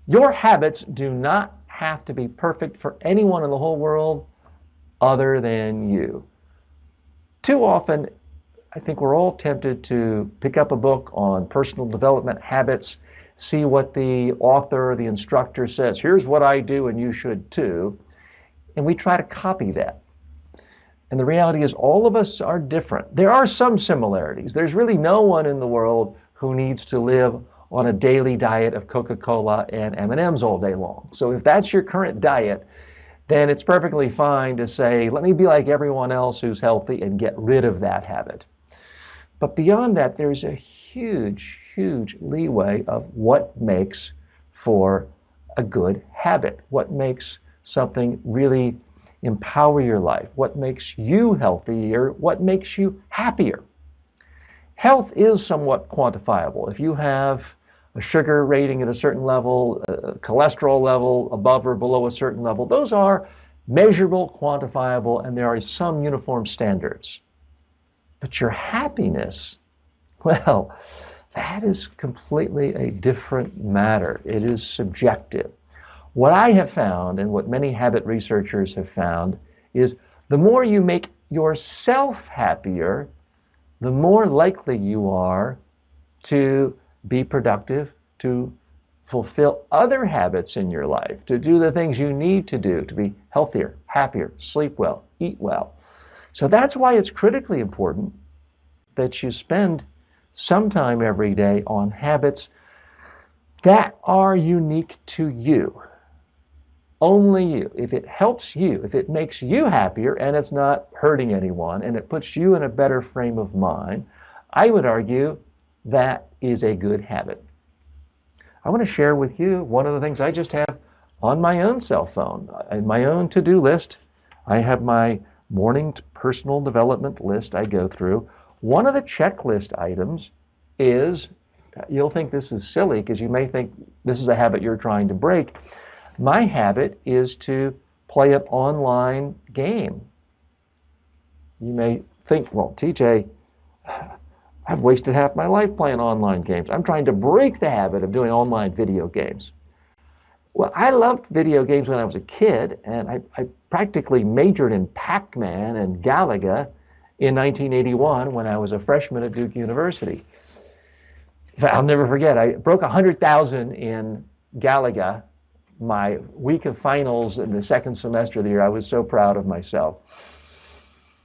Your habits do not have to be perfect for anyone in the whole world other than you. Too often, I think we're all tempted to pick up a book on personal development habits, see what the author or the instructor says. Here's what I do, and you should too. And we try to copy that. And the reality is, all of us are different. There are some similarities. There's really no one in the world who needs to live on a daily diet of Coca-Cola and M&Ms all day long. So if that's your current diet, then it's perfectly fine to say, let me be like everyone else who's healthy and get rid of that habit. But beyond that, there's a huge, huge leeway of what makes for a good habit, what makes something really empower your life, what makes you healthier, what makes you happier. Health is somewhat quantifiable. If you have a sugar rating at a certain level, a cholesterol level above or below a certain level, those are measurable, quantifiable, and there are some uniform standards. But your happiness, well, that is completely a different matter. It is subjective. What I have found, and what many habit researchers have found, is the more you make yourself happier, the more likely you are to be productive, to fulfill other habits in your life, to do the things you need to do to be healthier, happier, sleep well, eat well. So that's why it's critically important that you spend some time every day on habits that are unique to you. Only you. If it helps you, if it makes you happier and it's not hurting anyone and it puts you in a better frame of mind, I would argue that is a good habit. I want to share with you one of the things I just have on my own cell phone, in my own to-do list. I have my morning personal development list I go through. One of the checklist items is, you'll think this is silly because you may think this is a habit you're trying to break. My habit is to play an online game. You may think, well, TJ, I've wasted half my life playing online games. I'm trying to break the habit of doing online video games. Well, I loved video games when I was a kid, and I practically majored in Pac-Man and Galaga in 1981 when I was a freshman at Duke University. I'll never forget, I broke 100,000 in Galaga my week of finals in the second semester of the year. I was so proud of myself.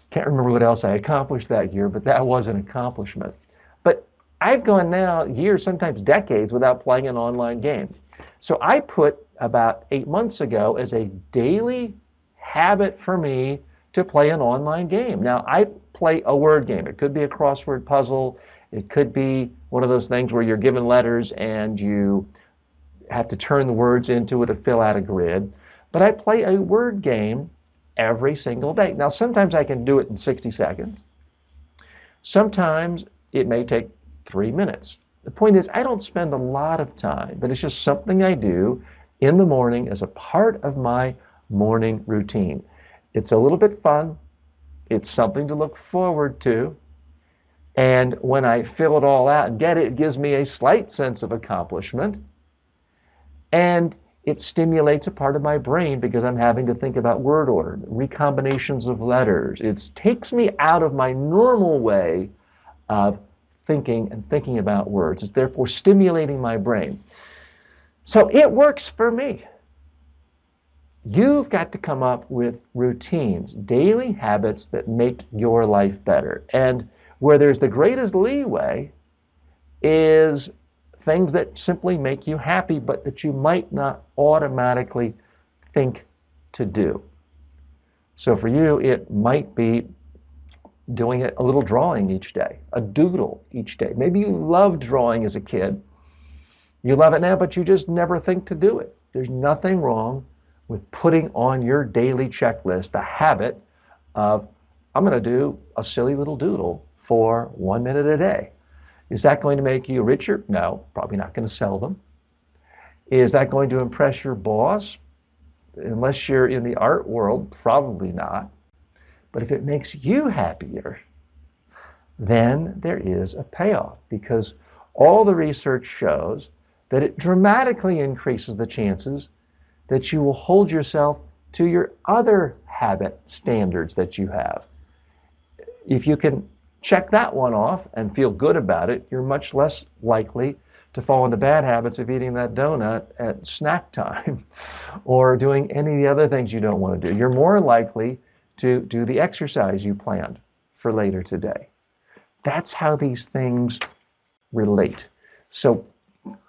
Can't remember what else I accomplished that year, but that was an accomplishment. But I've gone now years, sometimes decades, without playing an online game. So I put about 8 months ago as a daily habit for me to play an online game. Now, I play a word game. It could be a crossword puzzle. It could be one of those things where you're given letters and you have to turn the words into it to fill out a grid. But I play a word game every single day. Now, sometimes I can do it in 60 seconds. Sometimes it may take 3 minutes. The point is, I don't spend a lot of time, but it's just something I do in the morning as a part of my morning routine. It's a little bit fun. It's something to look forward to. And when I fill it all out and get it, it gives me a slight sense of accomplishment. And it stimulates a part of my brain because I'm having to think about word order, recombinations of letters. It takes me out of my normal way of thinking about words. It's therefore stimulating my brain. So it works for me. You've got to come up with routines, daily habits that make your life better. And where there's the greatest leeway is things that simply make you happy, but that you might not automatically think to do. So for you, it might be doing a little drawing each day, a doodle each day. Maybe you loved drawing as a kid. You love it now, but you just never think to do it. There's nothing wrong with putting on your daily checklist the habit of, I'm going to do a silly little doodle for 1 minute a day. Is that going to make you richer? No, probably not going to sell them. Is that going to impress your boss? Unless you're in the art world, probably not. But if it makes you happier, then there is a payoff, because all the research shows that it dramatically increases the chances that you will hold yourself to your other habit standards that you have. If you can check that one off and feel good about it, you're much less likely to fall into bad habits of eating that donut at snack time or doing any of the other things you don't want to do. You're more likely to do the exercise you planned for later today. That's how these things relate. So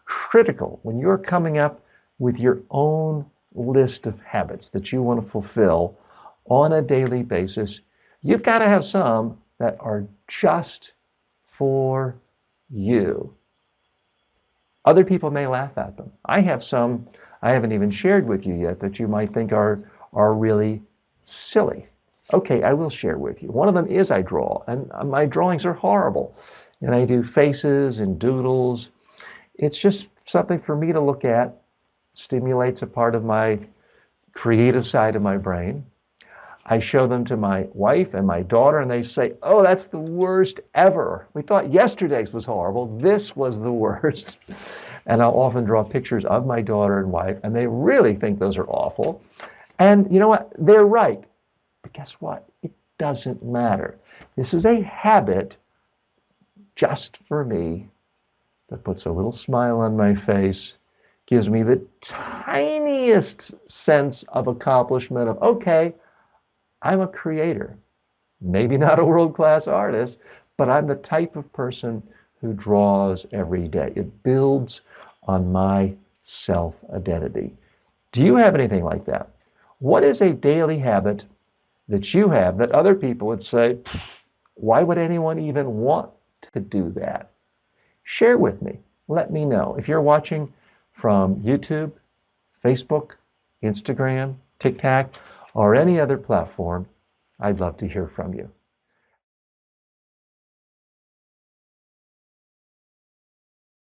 critical when you're coming up with your own list of habits that you want to fulfill on a daily basis, you've got to have some that are just for you. Other people may laugh at them. I have some I haven't even shared with you yet that you might think are really silly. Okay, I will share with you. One of them is I draw, and my drawings are horrible. And I do faces and doodles. It's just something for me to look at, stimulates a part of my creative side of my brain. I show them to my wife and my daughter, and they say, "Oh, that's the worst ever. We thought yesterday's was horrible. This was the worst." And I'll often draw pictures of my daughter and wife, and they really think those are awful. And you know what? They're right. But guess what? It doesn't matter. This is a habit just for me that puts a little smile on my face, gives me the tiniest sense of accomplishment of, okay, I'm a creator. Maybe not a world-class artist, but I'm the type of person who draws every day. It builds on my self-identity. Do you have anything like that? What is a daily habit that you have that other people would say, why would anyone even want to do that? Share with me. Let me know. If you're watching from YouTube, Facebook, Instagram, TikTok, or any other platform, I'd love to hear from you.